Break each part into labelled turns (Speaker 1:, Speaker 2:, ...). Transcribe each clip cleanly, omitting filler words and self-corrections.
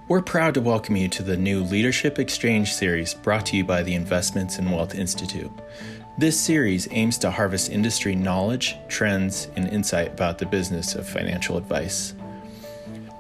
Speaker 1: We're proud to welcome you to the new Leadership Exchange series brought to you by the Investments and Wealth Institute. This series aims to harvest industry knowledge, trends, and insight about the business of financial advice.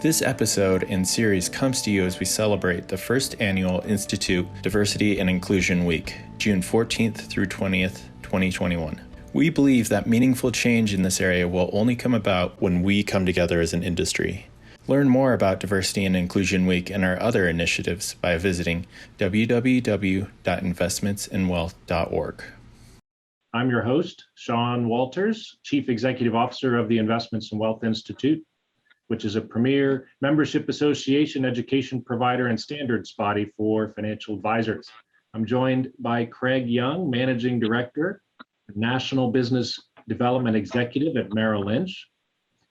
Speaker 1: This episode and series comes to you as we celebrate the first annual Institute Diversity and Inclusion Week, June 14th through 20th, 2021. We believe that meaningful change in this area will only come about when we come together as an industry. Learn more about Diversity and Inclusion Week and our other initiatives by visiting www.investmentsandwealth.org.
Speaker 2: I'm your host, Sean Walters, Chief Executive Officer of the Investments and Wealth Institute, which is a premier membership association, education provider, and standards body for financial advisors. I'm joined by Craig Young, Managing Director, National Business Development Executive at Merrill Lynch.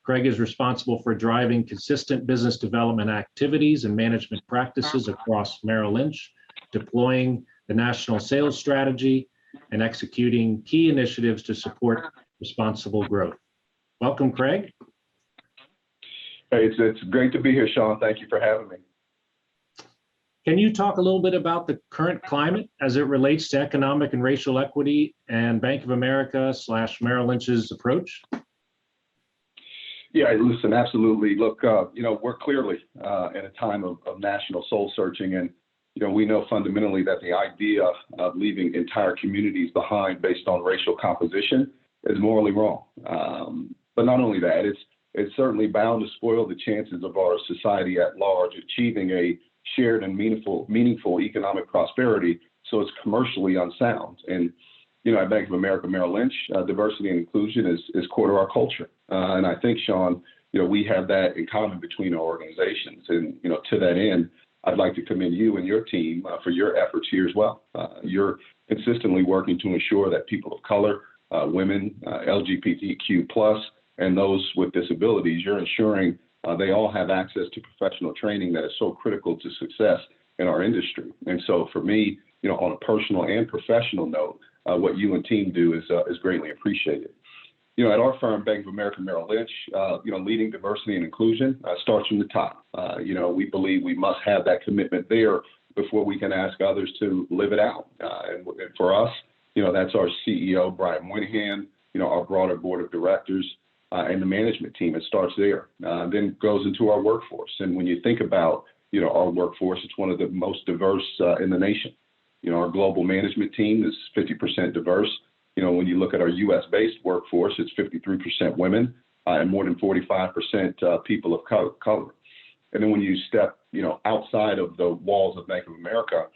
Speaker 2: Craig is responsible for driving consistent business development activities and management practices across Merrill Lynch, deploying the national sales strategy, and executing key initiatives to support responsible growth. Welcome, Craig.
Speaker 3: Hey, it's great to be here, Sean. Thank you for having me.
Speaker 2: Can you talk a little bit about the current climate as it relates to economic and racial equity and Bank of America / Merrill Lynch's approach?
Speaker 3: Yeah, listen, absolutely. Look, we're clearly in a time of national soul searching, and we know fundamentally that the idea of leaving entire communities behind based on racial composition is morally wrong. But not only that, it's certainly bound to spoil the chances of our society at large achieving a shared and meaningful economic prosperity. So it's commercially unsound. And at Bank of America, Merrill Lynch, diversity and inclusion is core to our culture. And I think, Sean, we have that in common between our organizations. And, to that end, I'd like to commend you and your team for your efforts here as well. You're consistently working to ensure that people of color, women, LGBTQ+, and those with disabilities, you're ensuring they all have access to professional training that is so critical to success in our industry. And so for me, on a personal and professional note, what you and team do is greatly appreciated. At our firm, Bank of America Merrill Lynch, leading diversity and inclusion starts from the top. We believe we must have that commitment there before we can ask others to live it out. And for us, that's our CEO, Brian Moynihan, our broader board of directors, and the management team. It starts there, then goes into our workforce. And when you think about, our workforce, it's one of the most diverse in the nation. Our global management team is 50% diverse. When you look at our U.S.-based workforce, it's 53% women and more than 45% people of color. And then when you step, outside of the walls of Bank of America,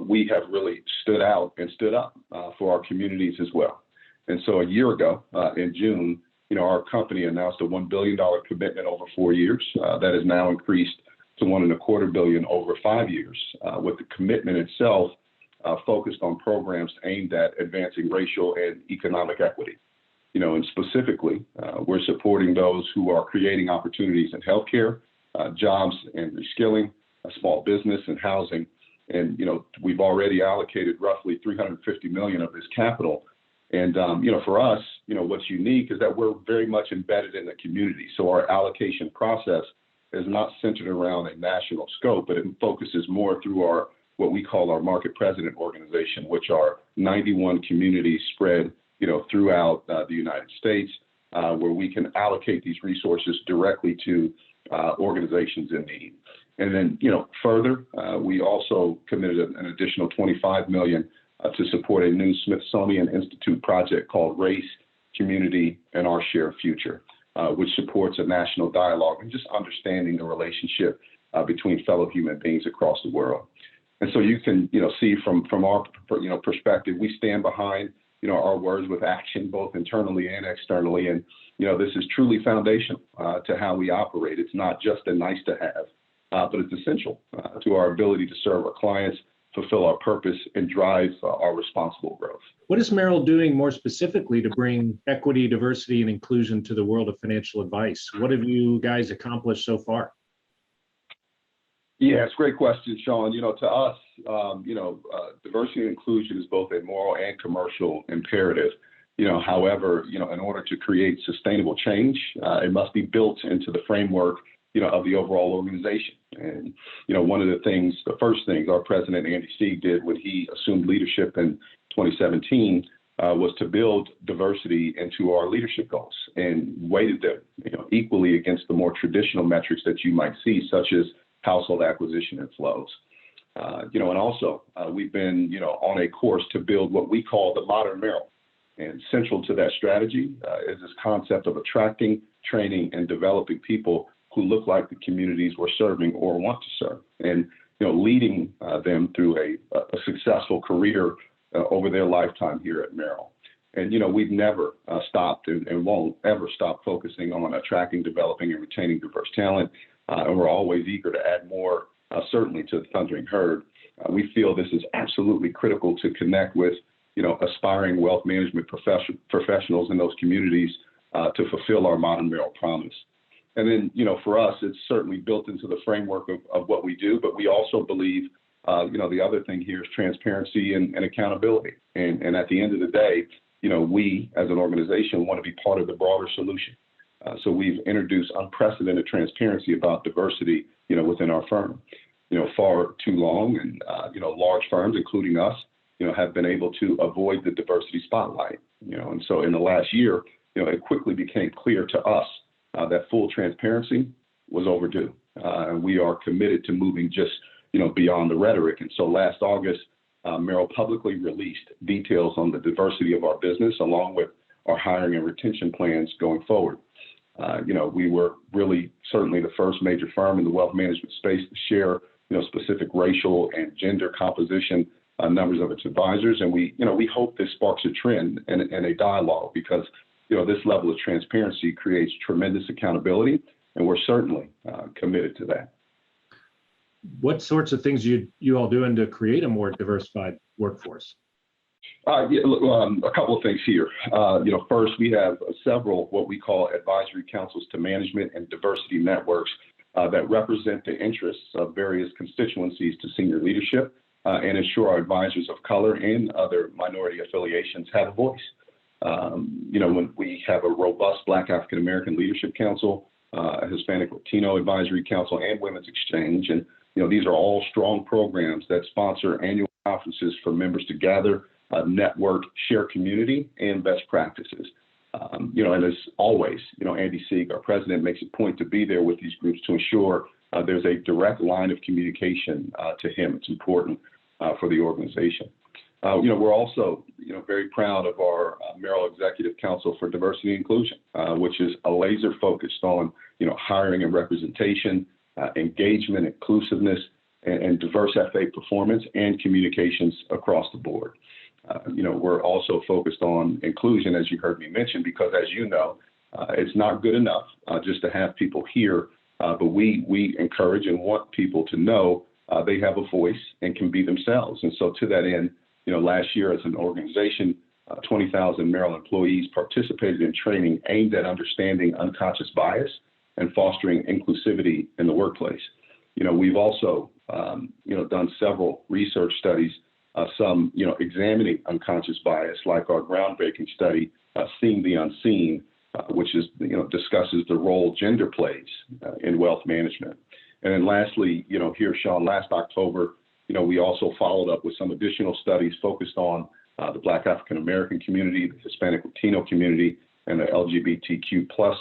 Speaker 3: we have really stood out and stood up for our communities as well. And so a year ago, in June, our company announced a $1 billion commitment over 4 years. That has now increased to $1.25 billion over 5 years, with the commitment itself focused on programs aimed at advancing racial and economic equity. And specifically, we're supporting those who are creating opportunities in healthcare, jobs and reskilling, small business and housing. And, we've already allocated roughly $350 million of this capital. And, for us, what's unique is that we're very much embedded in the community. So our allocation process is not centered around a national scope, but it focuses more through what we call our market president organization, which are 91 communities spread, throughout the United States, where we can allocate these resources directly to organizations in need. And then, further, we also committed an additional $25 million to support a new Smithsonian Institute project called Race, Community, and Our Shared Future, which supports a national dialogue and just understanding the relationship between fellow human beings across the world. And so you can, see from our, perspective, we stand behind, our words with action, both internally and externally. And, this is truly foundational to how we operate. It's not just a nice to have, but it's essential to our ability to serve our clients, fulfill our purpose, and drive our responsible growth.
Speaker 2: What is Merrill doing more specifically to bring equity, diversity, and inclusion to the world of financial advice? What have you guys accomplished so far?
Speaker 3: Yeah, it's a great question, Sean. To us, diversity and inclusion is both a moral and commercial imperative. However, in order to create sustainable change, it must be built into the framework, of the overall organization. And, one of the first things our president, Andy Sieg, did when he assumed leadership in 2017 was to build diversity into our leadership goals and weighted them, equally against the more traditional metrics that you might see, such as household acquisition and flows. And also we've been, on a course to build what we call the modern Merrill. And central to that strategy is this concept of attracting, training, and developing people who look like the communities we're serving or want to serve, and leading them through a successful career over their lifetime here at Merrill. And we've never stopped and won't ever stop focusing on attracting, developing, and retaining diverse talent. And we're always eager to add more, certainly to the Thundering Herd. We feel this is absolutely critical to connect with aspiring wealth management professionals in those communities to fulfill our modern Merrill promise. And then, for us, it's certainly built into the framework of what we do, but we also believe, the other thing here is transparency and accountability. And at the end of the day, we as an organization want to be part of the broader solution. So we've introduced unprecedented transparency about diversity, within our firm. Far too long, and, large firms, including us, have been able to avoid the diversity spotlight, and so in the last year, it quickly became clear to us that full transparency was overdue. And we are committed to moving just, beyond the rhetoric. And so last August, Merrill publicly released details on the diversity of our business, along with our hiring and retention plans going forward. We were really certainly the first major firm in the wealth management space to share, specific racial and gender composition numbers of its advisors. And we hope this sparks a trend and a dialogue, because, this level of transparency creates tremendous accountability, and we're certainly committed to that.
Speaker 2: What sorts of things you all doing to create a more diversified workforce?
Speaker 3: A couple of things here. First, we have several what we call advisory councils to management and diversity networks that represent the interests of various constituencies to senior leadership and ensure our advisors of color and other minority affiliations have a voice. When we have a robust Black African American Leadership Council, a Hispanic Latino Advisory Council, and Women's Exchange. And, these are all strong programs that sponsor annual conferences for members to gather, network, share community, and best practices. And as always, Andy Sieg, our president, makes a point to be there with these groups to ensure there's a direct line of communication to him. It's important for the organization. We're also, very proud of our Merrill Executive Council for Diversity and Inclusion, which is a laser focused on, hiring and representation, engagement, inclusiveness, and diverse FA performance and communications across the board. We're also focused on inclusion, as you heard me mention, because as it's not good enough just to have people here, but we encourage and want people to know they have a voice and can be themselves. And so to that end, last year as an organization, 20,000 Merrill employees participated in training aimed at understanding unconscious bias and fostering inclusivity in the workplace. We've also, done several research studies, some, examining unconscious bias, like our groundbreaking study, Seeing the Unseen, which is, discusses the role gender plays in wealth management. And then lastly, here, Sean, last October, we also followed up with some additional studies focused on the Black African American community, the Hispanic Latino community, and the LGBTQ plus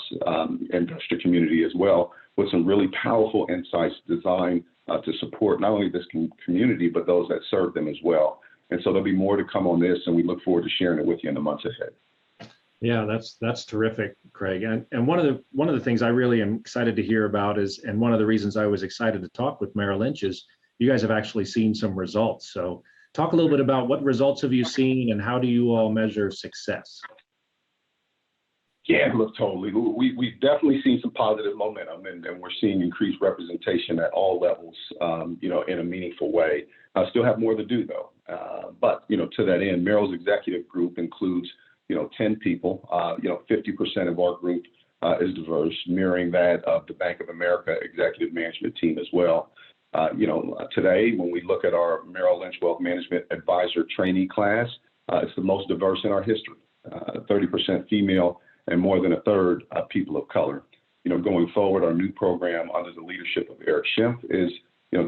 Speaker 3: investor community as well, with some really powerful insights designed to support not only this community, but those that serve them as well. And so there'll be more to come on this, and we look forward to sharing it with you in the months ahead.
Speaker 2: Yeah, that's terrific, Craig. And one of the things I really am excited to hear about is, and one of the reasons I was excited to talk with Merrill Lynch is you guys have actually seen some results. So talk a little bit about what results have you seen and how do you all measure success?
Speaker 3: Yeah, look, totally. We've definitely seen some positive momentum, and we're seeing increased representation at all levels, in a meaningful way. I still have more to do, though. But, to that end, Merrill's executive group includes, 10 people. 50% of our group is diverse, mirroring that of the Bank of America executive management team as well. Today, when we look at our Merrill Lynch Wealth Management Advisor trainee class, it's the most diverse in our history, 30% female, and more than a third people of color. going forward, our new program under the leadership of Eric Schimpf is,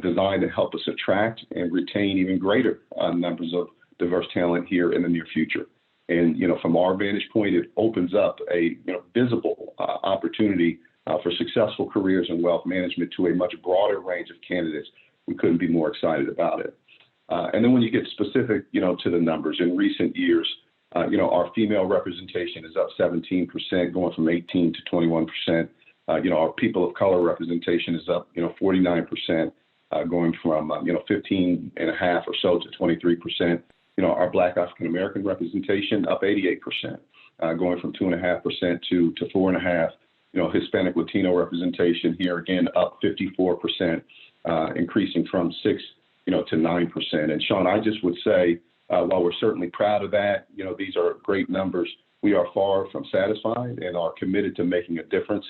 Speaker 3: designed to help us attract and retain even greater numbers of diverse talent here in the near future. And, from our vantage point, it opens up a, visible opportunity for successful careers in wealth management to a much broader range of candidates. We couldn't be more excited about it. And then when you get specific, to the numbers in recent years, our female representation is up 17%, going from 18 to 21%. Our people of color representation is up, 49%, going from, 15 and a half or so to 23%. Our Black African American representation up 88%, going from 2.5% to 4.5%. Hispanic Latino representation here again up 54%, increasing from 6, to 9%. And Sean, I just would say, while we're certainly proud of that, these are great numbers. We are far from satisfied and are committed to making a difference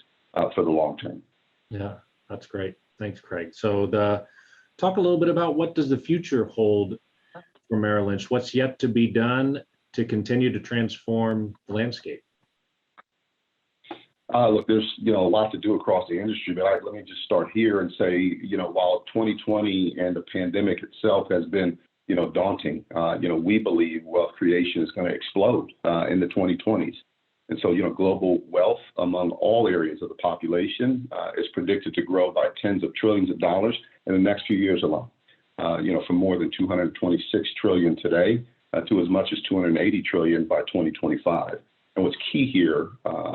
Speaker 3: for the long term.
Speaker 2: Yeah, that's great. Thanks, Craig. So talk a little bit about what does the future hold for Merrill Lynch? What's yet to be done to continue to transform the landscape?
Speaker 3: Look, there's, a lot to do across the industry, but let me just start here and say, while 2020 and the pandemic itself has been, daunting, we believe wealth creation is going to explode in the 2020s. And so, global wealth among all areas of the population is predicted to grow by tens of trillions of dollars in the next few years alone. From more than 226 trillion today to as much as 280 trillion by 2025. And what's key here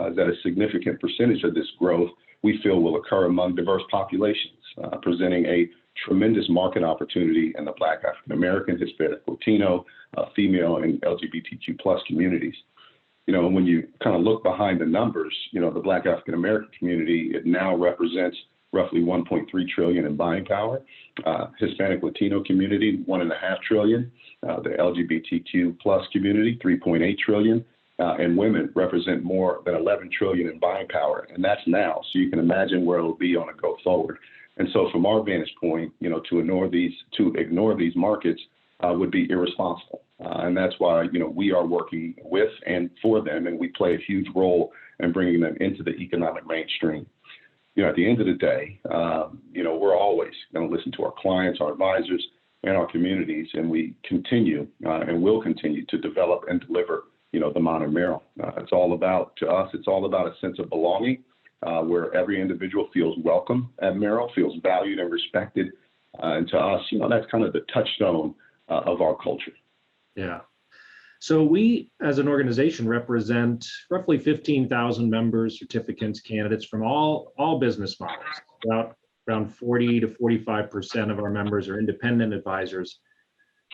Speaker 3: is that a significant percentage of this growth we feel will occur among diverse populations, presenting a tremendous market opportunity in the Black African American, Hispanic, Latino, female, and LGBTQ plus communities. When you kind of look behind the numbers, the Black African American community, it now represents roughly 1.3 trillion in buying power. Hispanic Latino community, 1.5 trillion. The LGBTQ plus community, 3.8 trillion. And women represent more than 11 trillion in buying power, and that's now. So you can imagine where it'll be on a go forward. And so from our vantage point, to ignore these markets would be irresponsible. And that's why, we are working with and for them, and we play a huge role in bringing them into the economic mainstream. At the end of the day, we're always going to listen to our clients, our advisors, and our communities, and we continue and will continue to develop and deliver, the modern Merrill. It's all about a sense of belonging, where every individual feels welcome at Merrill, feels valued and respected. And to us, that's kind of the touchstone of our culture.
Speaker 2: Yeah. So we, as an organization, represent roughly 15,000 members, certificates, candidates from all business models. Around 40 to 45% of our members are independent advisors,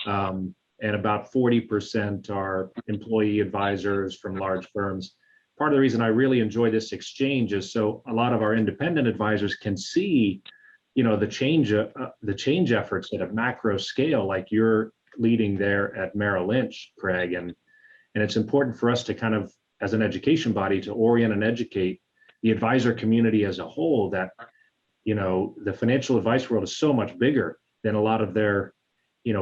Speaker 2: and about 40% are employee advisors from large firms. Part of the reason I really enjoy this exchange is so a lot of our independent advisors can see, the change efforts at a macro scale, like you're leading there at Merrill Lynch, Craig, and it's important for us to kind of, as an education body, to orient and educate the advisor community as a whole that, the financial advice world is so much bigger than a lot of their,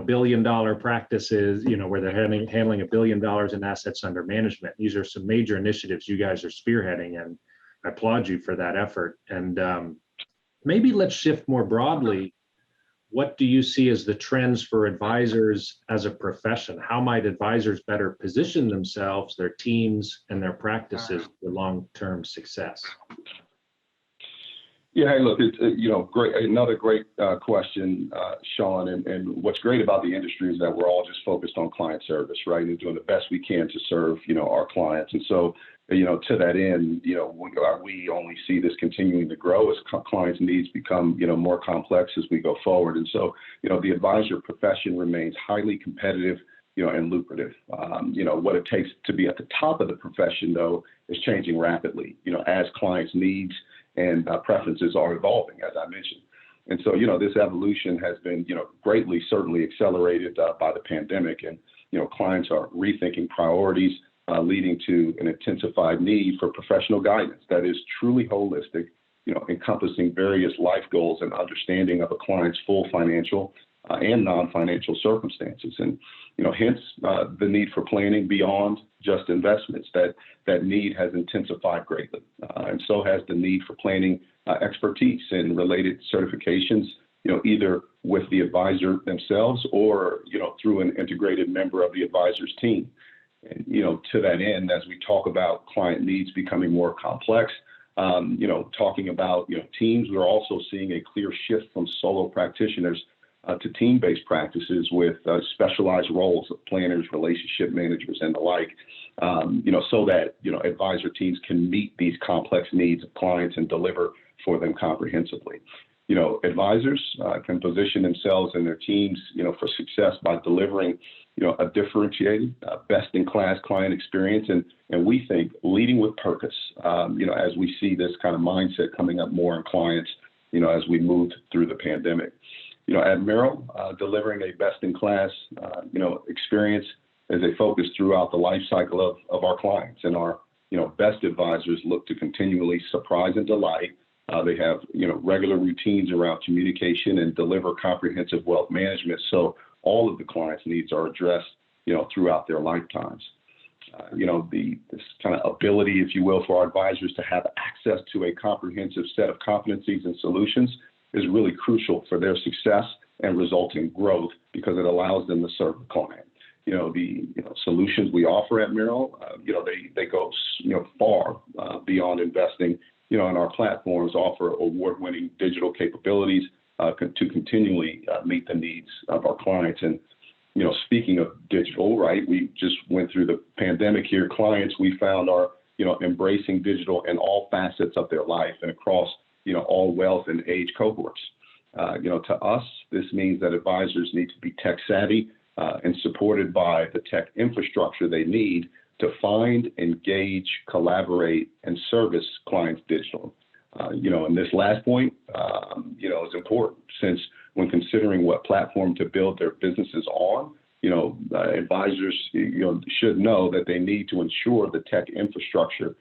Speaker 2: billion-dollar practices, where they're handling $1 billion in assets under management. These are some major initiatives you guys are spearheading, and I applaud you for that effort. And maybe let's shift more broadly. What do you see as the trends for advisors as a profession? How might advisors better position themselves, their teams, and their practices for long-term success?
Speaker 3: Yeah, hey, look, it's great. Another great question, Sean. And what's great about the industry is that we're all just focused on client service, right, and doing the best we can to serve, our clients. And so, to that end, we only see this continuing to grow as clients' needs become, more complex as we go forward. And so, the advisor profession remains highly competitive, and lucrative. What it takes to be at the top of the profession, though, is changing rapidly, as clients' needs and preferences are evolving, as I mentioned. And so, this evolution has been, greatly, certainly accelerated by the pandemic. And, clients are rethinking priorities, leading to an intensified need for professional guidance that is truly holistic, encompassing various life goals and understanding of a client's full financial and non-financial circumstances. And, hence the need for planning beyond just investments. That need has intensified greatly. And so has the need for planning expertise and related certifications, either with the advisor themselves or, through an integrated member of the advisor's team. And, to that end, as we talk about client needs becoming more complex, talking about, teams, we're also seeing a clear shift from solo practitioners to team-based practices with specialized roles of planners, relationship managers, and the like, so that, advisor teams can meet these complex needs of clients and deliver for them comprehensively. Advisors can position themselves and their teams, for success by delivering, a differentiated, best-in-class client experience, and we think leading with purpose, as we see this kind of mindset coming up more in clients, as we moved through the pandemic. At Merrill, delivering a best-in-class, experience is a focus throughout the life cycle of our clients, and our, best advisors look to continually surprise and delight. They have, regular routines around communication and deliver comprehensive wealth management. So all of the clients' needs are addressed, throughout their lifetimes. This kind of ability, if you will, for our advisors to have access to a comprehensive set of competencies and solutions is really crucial for their success and resulting growth because it allows them to serve the client. The solutions we offer at Merrill, they go far beyond investing. And our platforms offer award-winning digital capabilities to continually meet the needs of our clients. And speaking of digital, right, we just went through the pandemic here. Clients we found are embracing digital in all facets of their life and across all wealth and age cohorts. To us, this means that advisors need to be tech savvy and supported by the tech infrastructure they need to find, engage, collaborate, and service clients digitally. And this last point, is important since when considering what platform to build their businesses on, advisors, should know that they need to ensure the tech infrastructure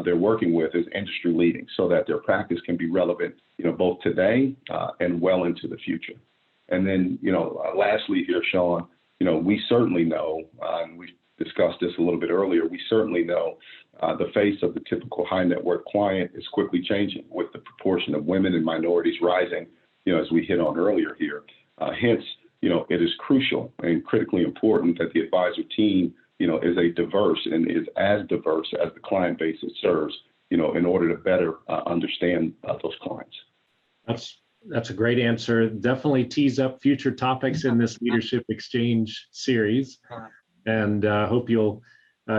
Speaker 3: they're working with is industry leading so that their practice can be relevant, both today and well into the future. And then, lastly here, Sean, we certainly know, and we discussed this a little bit earlier, we certainly know the face of the typical high net worth client is quickly changing with the proportion of women and minorities rising, as we hit on earlier here. Hence, it is crucial and critically important that the advisor team, is as diverse as the client base it serves, in order to better understand those clients.
Speaker 2: That's a great answer. Definitely tease up future topics in this Leadership Exchange series. And hope you'll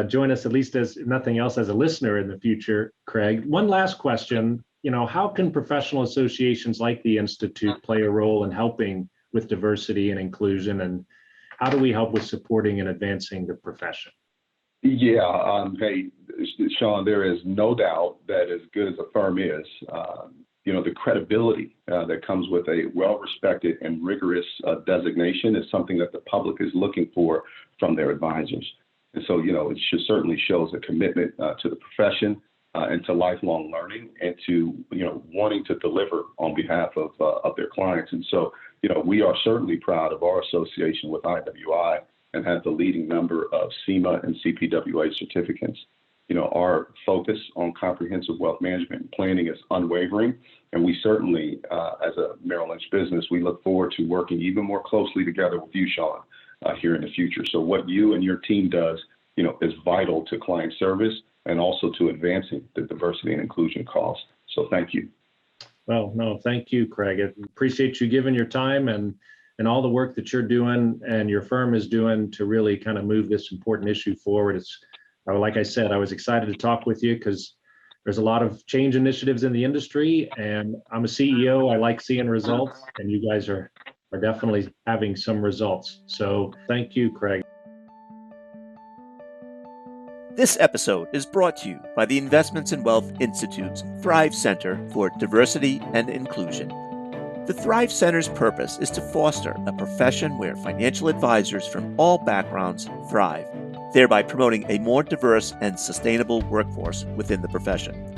Speaker 2: join us, at least as nothing else, as a listener in the future, Craig. One last question, how can professional associations like the Institute play a role in helping with diversity and inclusion? And how do we help with supporting and advancing the profession?
Speaker 3: Yeah, hey, Sean, there is no doubt that as good as a firm is, the credibility that comes with a well-respected and rigorous designation is something that the public is looking for from their advisors. And so, it certainly shows a commitment to the profession and to lifelong learning and to, wanting to deliver on behalf of their clients. And so, we are certainly proud of our association with IWI and have the leading number of CIMA and CPWA certificates. Our focus on comprehensive wealth management and planning is unwavering. And we certainly, as a Merrill Lynch business, we look forward to working even more closely together with you, Sean, here in the future. So what you and your team does, is vital to client service and also to advancing the diversity and inclusion cause. So thank you.
Speaker 2: Well, no, thank you, Craig. I appreciate you giving your time and all the work that you're doing and your firm is doing to really kind of move this important issue forward. It's like I said, I was excited to talk with you because there's a lot of change initiatives in the industry, and I'm a CEO. I like seeing results, and you guys are definitely having some results. So thank you, Craig.
Speaker 4: This episode is brought to you by the Investments and Wealth Institute's Thrive Center for Diversity and Inclusion. The Thrive Center's purpose is to foster a profession where financial advisors from all backgrounds thrive, thereby promoting a more diverse and sustainable workforce within the profession.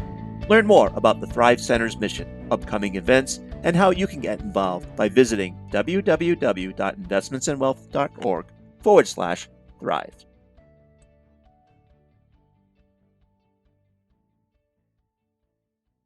Speaker 4: Learn more about the Thrive Center's mission, upcoming events, and how you can get involved by visiting www.investmentsandwealth.org/thrive.